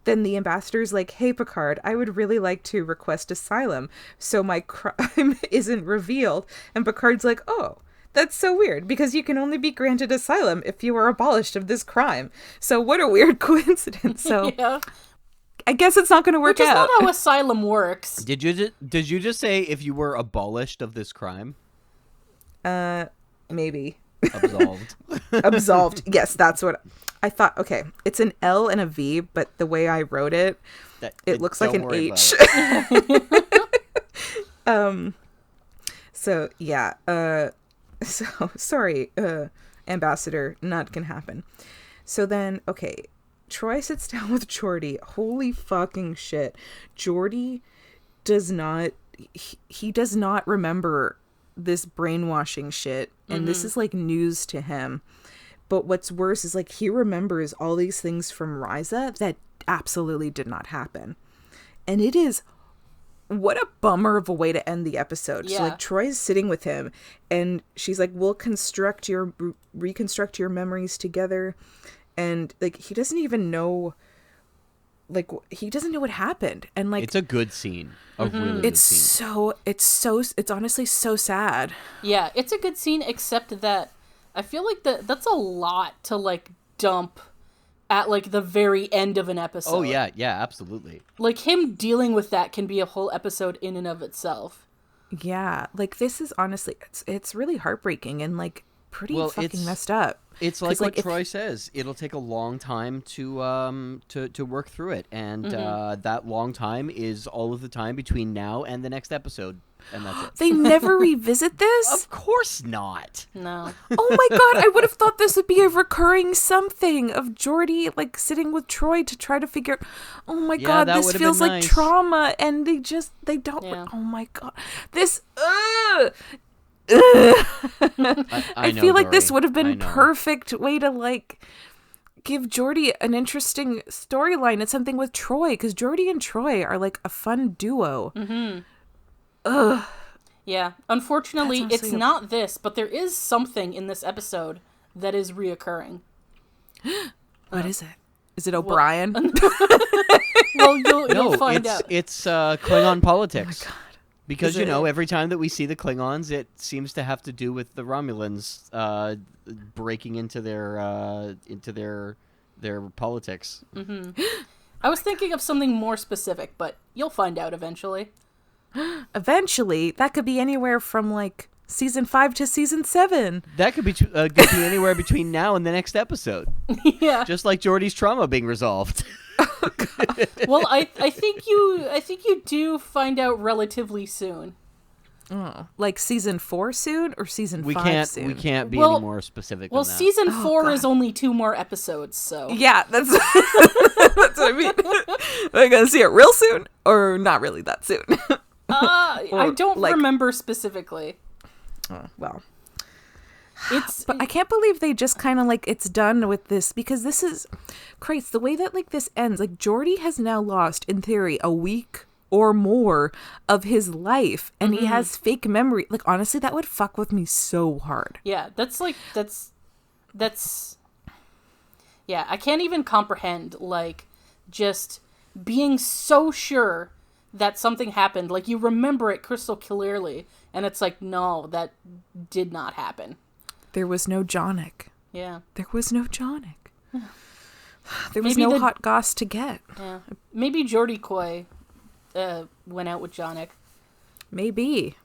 then the ambassador's like, hey, Picard, I would really like to request asylum so my crime isn't revealed. And Picard's like, oh, that's so weird because you can only be granted asylum if you are abolished of this crime. So what a weird coincidence. So yeah. I guess it's not going to work Which is out. not how asylum works. Did you just say if you were abolished of this crime? Maybe. Absolved. Absolved. Yes, that's what I thought. Okay, it's an L and a V, but the way I wrote it, it looks like an H. So yeah. So sorry, ambassador, not gonna happen. So then, okay, Troy sits down with Geordi. Holy fucking shit. Geordi does not, he does not remember this brainwashing shit. And this is like news to him. But what's worse is like he remembers all these things from Ryza that absolutely did not happen. And it is, what a bummer of a way to end the episode. Yeah. So like Troy's sitting with him and she's like, we'll reconstruct your memories together. And like, he doesn't even know, like, he doesn't know what happened. And like, it's a good scene. A really good scene. It's honestly so sad. Yeah, it's a good scene, except that I feel like that's a lot to like dump at like the very end of an episode. Oh yeah, absolutely. Like him dealing with that can be a whole episode in and of itself. Yeah, like this is honestly, it's really heartbreaking and like pretty fucking messed up. It's like what Troy says. It'll take a long time to work through it, and that long time is all of the time between now and the next episode, and that's it. They never revisit this? Of course not. No. Oh my god, I would have thought this would be a recurring something of Geordi like sitting with Troy to try to figure. Oh my god, this feels like trauma, and they don't. Yeah. Oh my god, this. I know, feel like Dory. this would have been perfect way to like give Geordi an interesting storyline. It's something with Troy because Geordi and Troy are like a fun duo. Ugh. Yeah. Unfortunately, it's not this, but there is something in this episode that is reoccurring. What is it? Is it O'Brien? Well, you'll find out. It's Klingon politics. Oh my god. Because, every time that we see the Klingons, it seems to have to do with the Romulans breaking into their politics. Mm-hmm. I was thinking of something more specific, but you'll find out eventually. Eventually, that could be anywhere from like Season 5 to season 7. That could be could be anywhere between now and the next episode. Yeah. Just like Geordi's trauma being resolved. Well, I think you do find out relatively soon. Oh, like season 4 soon or season 5 soon? We can't be Well- any more specific Well, than that. season 4 God. is only 2 more episodes, so Yeah, that's that's what I mean. Are you gonna see it real soon or not really that soon? I don't like- remember specifically. Well, It's but I can't believe they just kind of like it's done with this, because this is Christ, the way that like this ends. Like Geordi has now lost, in theory, a week or more of his life, and he has fake memory. Like honestly, that would fuck with me so hard. yeah, that's yeah, I can't even comprehend like just being so sure that something happened. Like you remember it crystal clearly, and it's like, no, that did not happen. There was no Jonic. Yeah. There was no Jonic. There was Maybe no the- hot goss to get. Yeah. Maybe Geordi-coy went out with Jonic, Maybe.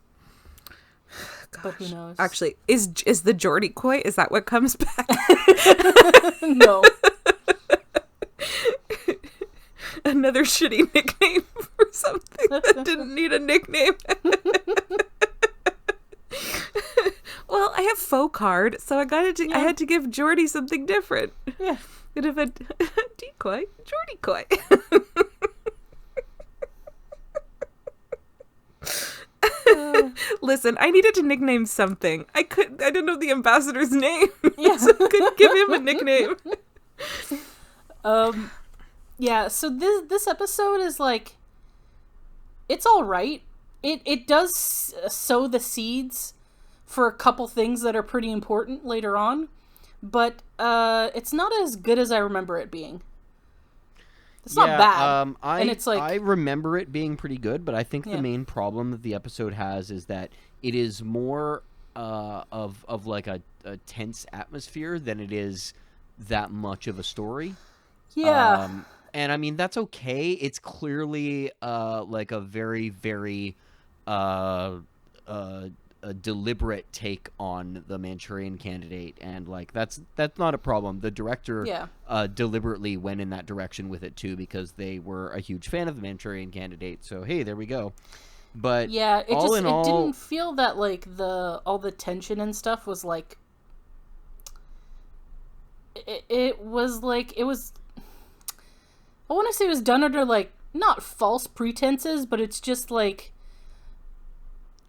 but who knows? Actually, is the Geordi-coy, is that what comes back? No. Another shitty nickname for something that didn't need a nickname. Well, I have faux card, so I had to give Geordi something different. Yeah. Could have a decoy, Geordi-coy. Listen, I needed to nickname something. I didn't know the ambassador's name. Yeah. So I couldn't give him a nickname. Yeah, so this episode is like, it's all right. It does sow the seeds for a couple things that are pretty important later on, but it's not as good as I remember it being. It's not bad. And it's like, I remember it being pretty good, but I think Yeah. the main problem that the episode has is that it is more of like a tense atmosphere than it is that much of a story. yeah, And I mean, that's okay. It's clearly like a very, very a deliberate take on the Manchurian Candidate, and like that's not a problem. The director Yeah. deliberately went in that direction with it too, because they were a huge fan of the Manchurian Candidate. So hey, there we go. But yeah. It all just in it all, didn't feel that like all the tension and stuff was like. It was like it was. I want to say it was done under like not false pretenses, but it's just like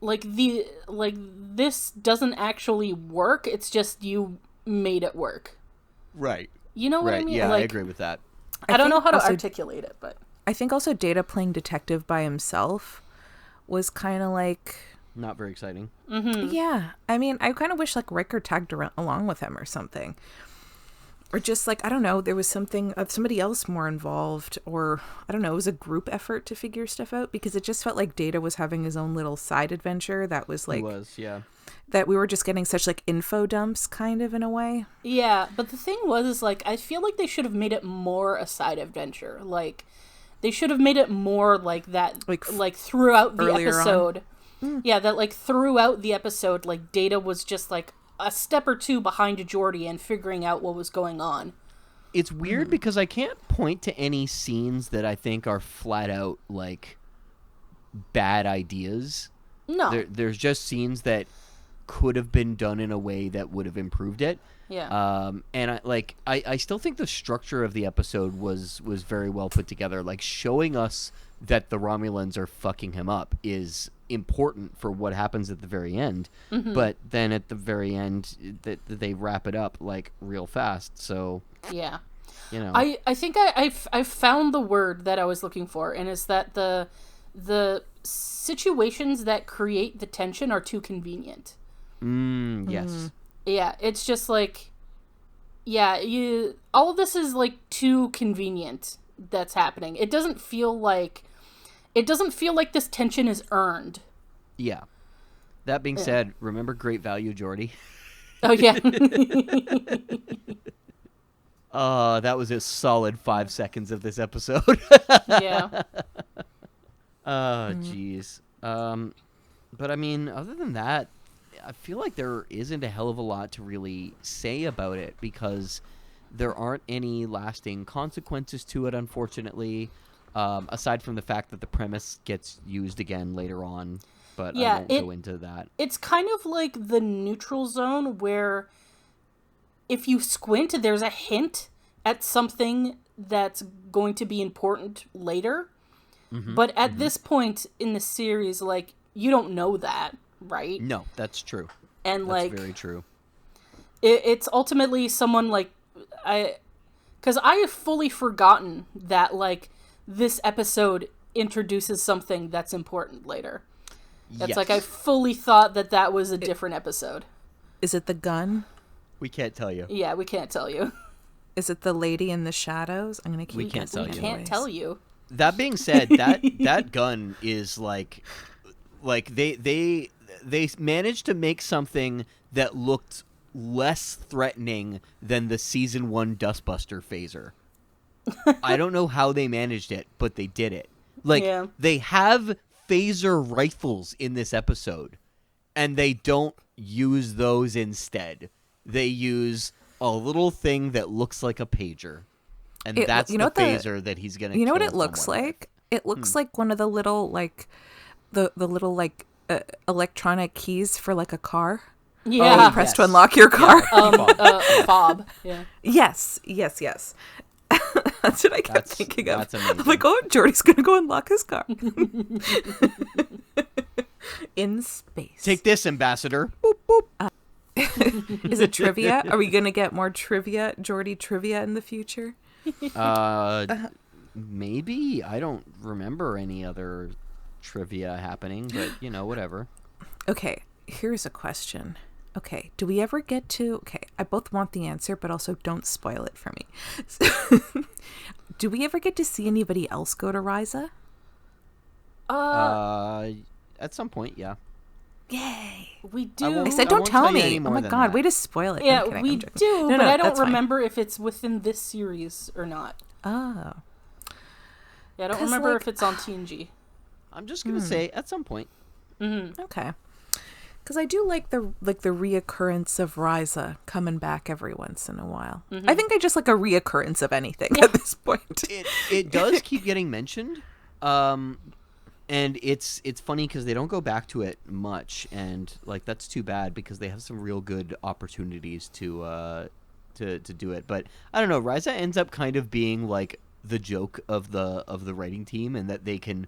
this doesn't actually work. It's just you made it work. right, You know what I right, mean? yeah, Like, I agree with that. I don't know think how to also- articulate it, but I think also Data playing detective by himself was kind of like, Not very exciting. yeah. I mean, I kind of wish like Riker tagged along with him or something. Or just like, I don't know, there was something of somebody else more involved, or I don't know, it was a group effort to figure stuff out, because it just felt like Data was having his own little side adventure that was like, It was, yeah. that we were just getting such like info dumps kind of in a way. yeah. But the thing was, is like I feel like they should have made it more a side adventure. Like they should have made it more like that, Like, like throughout the earlier on? episode. Yeah, that like throughout the episode, like Data was just like a step or two behind Geordi and figuring out what was going on. It's weird because I can't point to any scenes that I think are flat out like bad ideas. No. There's just scenes that could have been done in a way that would have improved it. Yeah. And I still think the structure of the episode was very well put together. Like showing us that the Romulans are fucking him up is important for what happens at the very end. But then at the very end, they wrap it up like real fast. So Yeah. you know, I think I found the word that I was looking for, and it's that the situations that create the tension are too convenient. yes, Yeah, it's just like, yeah, all of this is like too convenient that's happening. It doesn't feel like this tension is earned. yeah. That being said, remember Great Value, Geordi? Oh yeah. That was a solid 5 seconds of this episode. Yeah. Oh, jeez. But I mean, other than that, I feel like there isn't a hell of a lot to really say about it because there aren't any lasting consequences to it, unfortunately, aside from the fact that the premise gets used again later on, but I won't go into that. It's kind of like the neutral zone where if you squint, there's a hint at something that's going to be important later. Mm-hmm. But at this point in the series, like, you don't know that, right? No, that's true. And that's very true. It's ultimately someone like because I have fully forgotten that like this episode introduces something that's important later. It's like I fully thought that was a different episode. Is it the gun? We can't tell you. Yeah, we can't tell you. Is it the lady in the shadows? I'm gonna keep. We can't tell you. We can't tell you. That being said, that gun is like they managed to make something that looked less threatening than the season 1 Dustbuster phaser. I don't know how they managed it, but they did it. Like they have phaser rifles in this episode, and they don't use those instead. They use a little thing that looks like a pager. And that's the phaser that he's going to You know what it looks like? It looks like one of the little, like, the little, like, electronic keys for, like, a car. Yeah. You press to unlock your car. Fob. Yeah. Yes. That's what I kept thinking of. That's amazing. I'm like, oh, Geordi's going to go unlock his car. In space. Take this, Ambassador. Boop, boop. Is it trivia? Are we going to get more trivia, Geordi trivia in the future? Maybe. I don't remember any other trivia happening, but, whatever. Okay, here's a question. Okay, do we ever get to... Okay, I both want the answer, but also don't spoil it for me. Do we ever get to see anybody else go to Ryza? At some point, yeah. Yay. We do. I said don't tell me. Oh my god, way to spoil it. Yeah, we do, but I don't remember if it's within this series or not. Oh. Yeah, I don't remember if it's on TNG. I'm just going to say at some point. Mm-hmm. Okay. Because I do like the reoccurrence of Ryza coming back every once in a while. Mm-hmm. I think I just like a reoccurrence of anything at this point. It does keep getting mentioned. And it's funny because they don't go back to it much, and like that's too bad because they have some real good opportunities to do it. But I don't know, Ryza ends up kind of being like the joke of the writing team, and that they can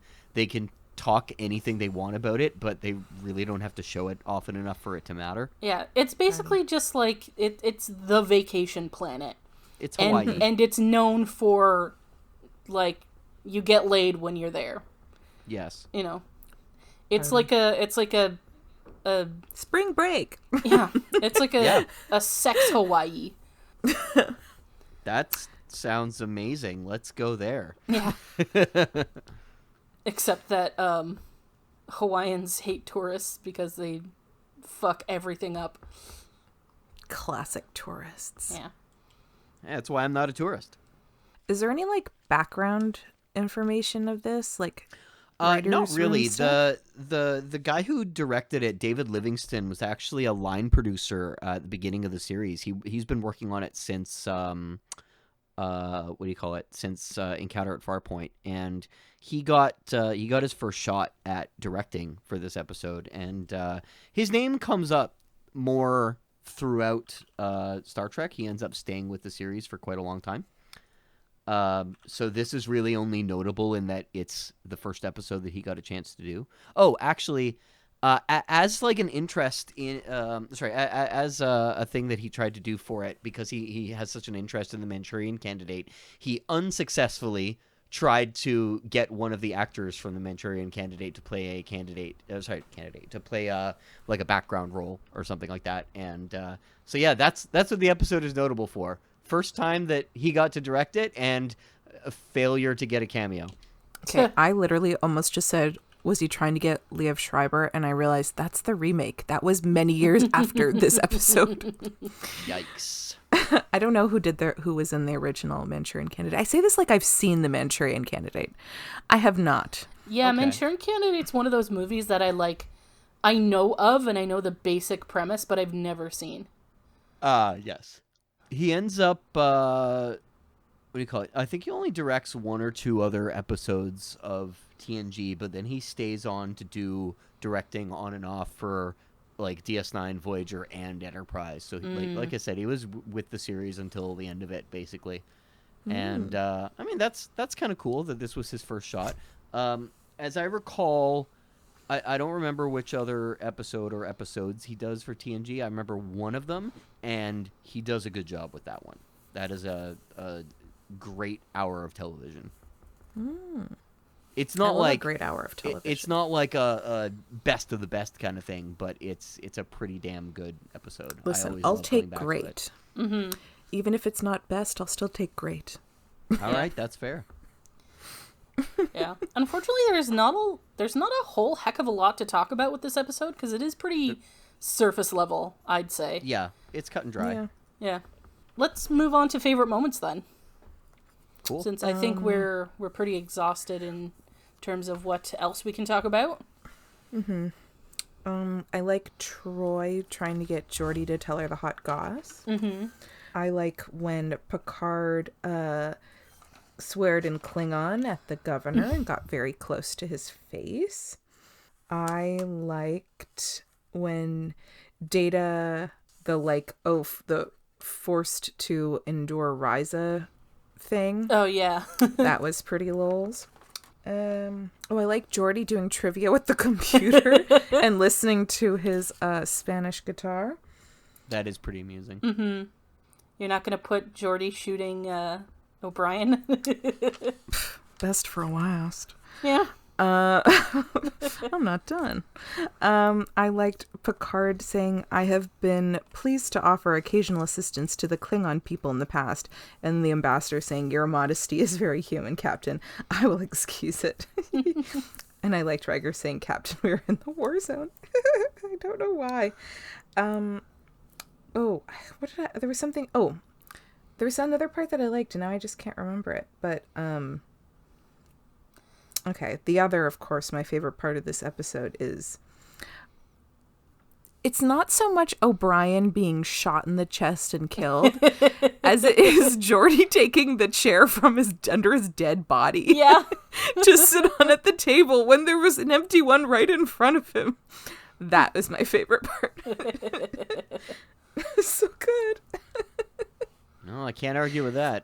talk anything they want about it, but they really don't have to show it often enough for it to matter. Yeah, it's basically just like it's the vacation planet. It's Hawaii, and it's known for like you get laid when you're there. Yes. It's like a spring break. Yeah. It's like a sex Hawaii. That sounds amazing. Let's go there. Yeah. Except that Hawaiians hate tourists because they fuck everything up. Classic tourists. Yeah. That's why I'm not a tourist. Is there any like background information of this? Like not really. The guy who directed it, David Livingston, was actually a line producer at the beginning of the series. He's been working on it since since Encounter at Farpoint, and he got his first shot at directing for this episode, and his name comes up more throughout Star Trek. He ends up staying with the series for quite a long time. So this is really only notable in that it's the first episode that he got a chance to do. Oh, actually, as like an interest in, as a thing that he tried to do for it, because he has such an interest in the Manchurian Candidate, he unsuccessfully tried to get one of the actors from the Manchurian Candidate to play to play like a background role or something like that. And so yeah, that's what the episode is notable for. First time that he got to direct it, and a failure to get a cameo. Okay, I literally almost just said, was he trying to get Liev Schreiber? And I realized that's the remake. That was many years after this episode. Yikes. I don't know who was in the original Manchurian Candidate. I say this like I've seen the Manchurian Candidate. I have not. Yeah, Okay. Manchurian Candidate's one of those movies that I I know of, and I know the basic premise, but I've never seen. Yes. He ends up, what do you call it? I think he only directs 1 or 2 other episodes of TNG, but then he stays on to do directing on and off for, like, DS9, Voyager, and Enterprise. So, like I said, he was with the series until the end of it, basically. And, I mean, that's kind of cool that this was his first shot. As I recall, I don't remember which other episode or episodes he does for TNG. I remember one of them, and he does a good job with that one. That is a great hour of television. It's not like a great hour of television. It's not like a best of the best kind of thing, but it's a pretty damn good episode. Listen, I'll take great. Even if it's not best, I'll still take great. All right, that's fair. Yeah. Unfortunately, there's not a whole heck of a lot to talk about with this episode because it is pretty surface level, I'd say. Yeah, it's cut and dry. Yeah. Let's move on to favorite moments then. Cool. Since I think we're pretty exhausted in terms of what else we can talk about. I like Troy trying to get Geordi to tell her the hot goss. I like when Picard sweared in Klingon at the governor and got very close to his face. I liked when Data, the forced to endure Ryza thing. Oh, yeah. That was pretty lols. I like Geordi doing trivia with the computer and listening to his Spanish guitar. That is pretty amusing. You're not going to put Geordi shooting O'Brien? Best for last. Yeah. I'm not done. I liked Picard saying, I have been pleased to offer occasional assistance to the Klingon people in the past. And the ambassador saying, your modesty is very human, Captain. I will excuse it. And I liked Riker saying, Captain, we're in the war zone. I don't know why. There was another part that I liked, and now I just can't remember it. But, okay, the other, of course, my favorite part of this episode is... It's not so much O'Brien being shot in the chest and killed, as it is Geordi taking the chair from under his dead body. Yeah. To sit on at the table when there was an empty one right in front of him. That is my favorite part. So good. No, I can't argue with that.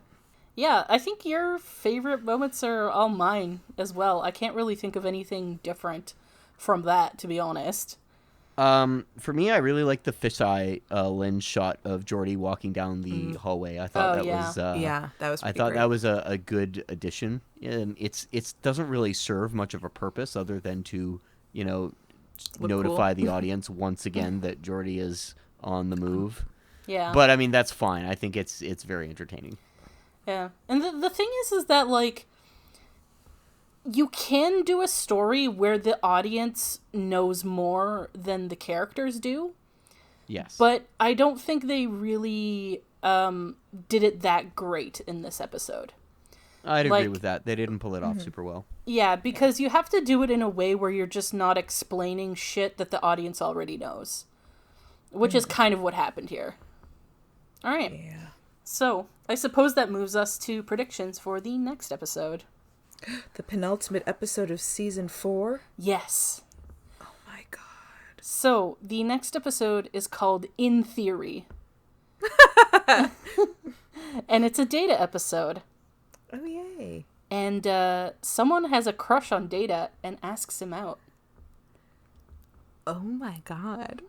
Yeah, I think your favorite moments are all mine as well. I can't really think of anything different from that, to be honest. For me, I really like the fisheye lens shot of Geordi walking down the hallway. I thought that was that was. I thought great. that was a good addition. It doesn't really serve much of a purpose other than to notify the audience once again that Geordi is on the move. Yeah. But I mean that's fine. I think it's very entertaining. Yeah, and the thing is that like you can do a story where the audience knows more than the characters do. Yes. But I don't think they really did it that great in this episode. I'd agree with that. They didn't pull it off super well. Yeah, because you have to do it in a way where you're just not explaining shit that the audience already knows. Which is kind of what happened here. All right. Yeah. So, I suppose that moves us to predictions for the next episode. The penultimate episode of season 4? Yes. Oh my god. So, the next episode is called In Theory. And it's a Data episode. Oh, yay. And someone has a crush on Data and asks him out. Oh my god.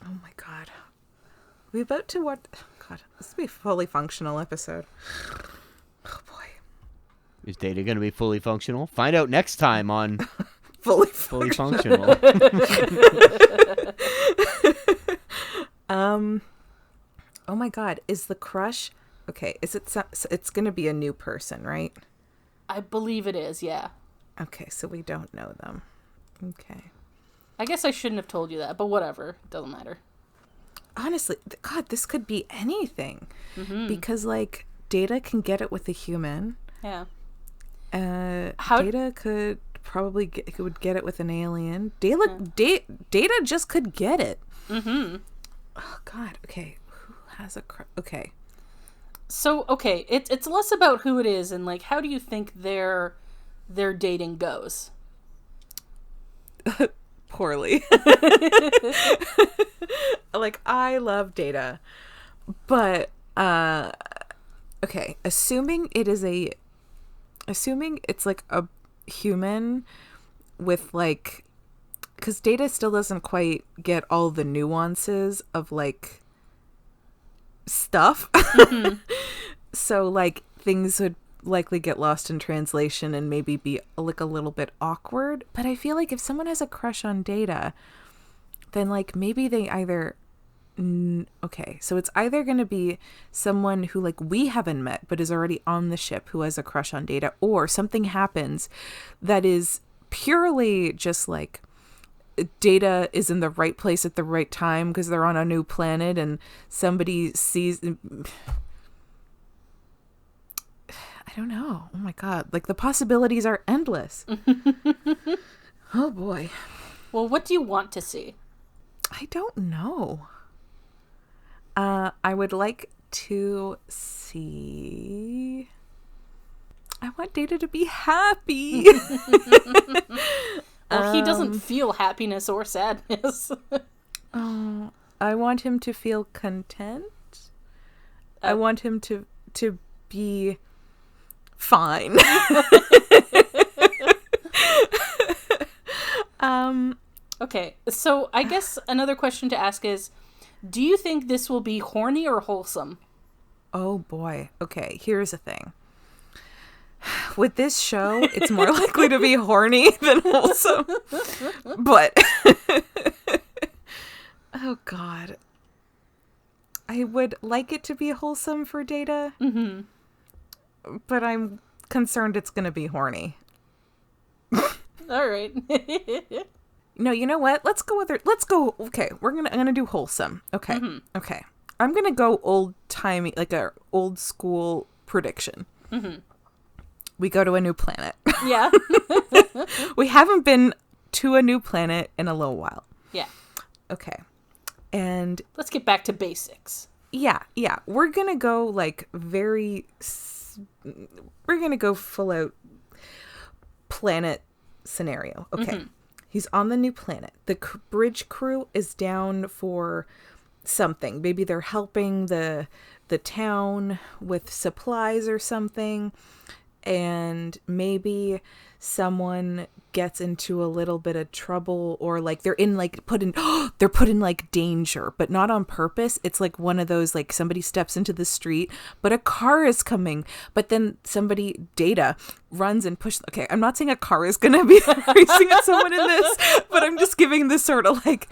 Oh my god. We about to what? God, this will be a fully functional episode. Oh boy. Is Data going to be fully functional? Find out next time on Fully Functional. Oh my god, is the crush... Okay, is it... It's going to be a new person, right? I believe it is, yeah. Okay, so we don't know them. Okay. I guess I shouldn't have told you that, but whatever. It doesn't matter. Honestly, God, this could be anything. Because, like, Data can get it with a human. Yeah. Data could probably would get it with an alien. Data just could get it. Mm-hmm. Oh God. Okay. Who has a okay? So okay, it's less about who it is and like how do you think their dating goes? Poorly. Like, I love Data, but okay, assuming it's like a human with like, because Data still doesn't quite get all the nuances of like stuff. Mm-hmm. So like things would likely get lost in translation and maybe be like a little bit awkward. But I feel like if someone has a crush on Data, then like maybe they either okay, so it's either going to be someone who like we haven't met but is already on the ship who has a crush on Data, or something happens that is purely just like Data is in the right place at the right time because they're on a new planet and somebody sees. I don't know. Oh my God. Like the possibilities are endless. Oh boy. Well, what do you want to see? I don't know. I would like to see. I want Data to be happy. Well, he doesn't feel happiness or sadness. Oh, I want him to feel content. I want him to be fine. Okay, so I guess another question to ask is, do you think this will be horny or wholesome? Oh boy. Okay, here's the thing. With this show, it's more likely to be horny than wholesome. But oh God. I would like it to be wholesome for Data. Mm-hmm. But I'm concerned it's going to be horny. All right. No, you know what? Let's go. Okay, I'm gonna do wholesome. Okay, okay. I'm gonna go old timey, like a old school prediction. Mm-hmm. We go to a new planet. Yeah. We haven't been to a new planet in a little while. Yeah. Okay, and Let's get back to basics. yeah, we're gonna go like we're gonna go full out planet scenario. Okay. Mm-hmm. He's on the new planet. The bridge crew is down for something. Maybe they're helping the town with supplies or something. And maybe someone gets into a little bit of trouble, or like they're put in like danger, but not on purpose. It's like one of those, like somebody steps into the street, but a car is coming, but then Data runs and pushes. Okay, I'm not saying a car is gonna be racing at someone in this, but I'm just giving this sort of like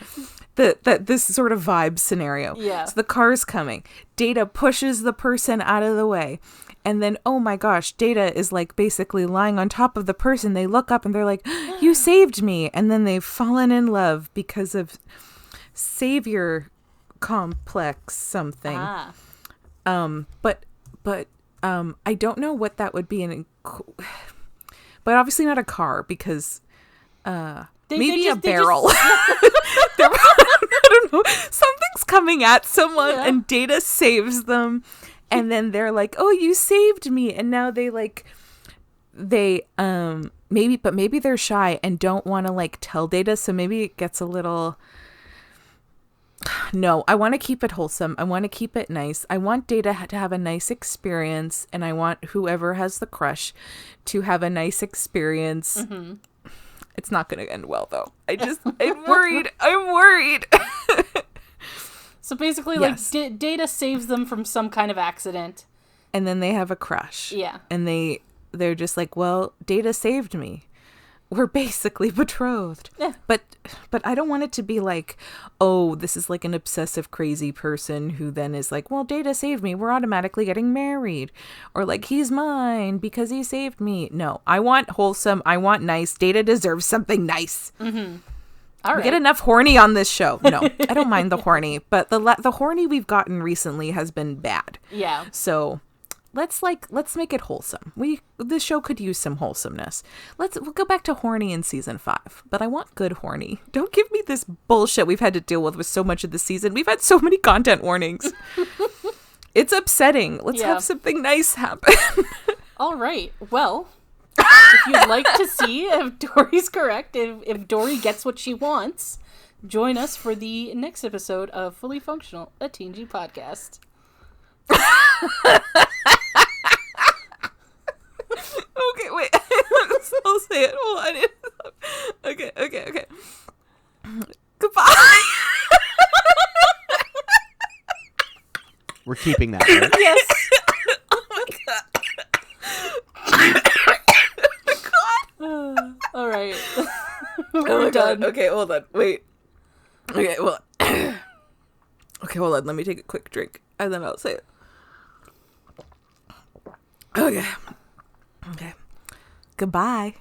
this sort of vibe scenario. Yeah. So the car's coming. Data pushes the person out of the way. And then, oh my gosh, Data is like basically lying on top of the person. They look up and they're like, you saved me. And then they've fallen in love because of savior complex something. Ah. But I don't know what that would be but obviously not a car, because maybe a barrel. I don't know. Something's coming at someone, yeah. And Data saves them. And then they're like, oh, you saved me. And now maybe they're shy and don't want to like tell Data. So maybe it gets a little, no, I want to keep it wholesome. I want to keep it nice. I want Data to have a nice experience. And I want whoever has the crush to have a nice experience. Mm-hmm. It's not going to end well though. I'm worried. So basically, yes. Like, Data saves them from some kind of accident. And then they have a crush. Yeah. And they're just like, well, Data saved me. We're basically betrothed. Yeah. But I don't want it to be like, oh, this is like an obsessive, crazy person who then is like, well, Data saved me. We're automatically getting married. Or like, he's mine because he saved me. No, I want wholesome. I want nice. Data deserves something nice. Mm-hmm. All right. We get enough horny on this show. No, I don't mind the horny, but the horny we've gotten recently has been bad. Yeah. So let's make it wholesome. This show could use some wholesomeness. We'll go back to horny in season 5, but I want good horny. Don't give me this bullshit we've had to deal with so much of the season. We've had so many content warnings. It's upsetting. Let's have something nice happen. All right. Well, if you'd like to see if Dory's correct, if Dory gets what she wants, join us for the next episode of Fully Functional, a Teen G podcast. Okay, wait. I'll say it. Hold on. Okay. Goodbye. We're keeping that, right? Yes. Oh my god. All right. Oh We're my done. god. Okay, hold on. Wait. Okay, well. Okay, hold on. Let me take a quick drink, and then I'll say it. Okay. Goodbye.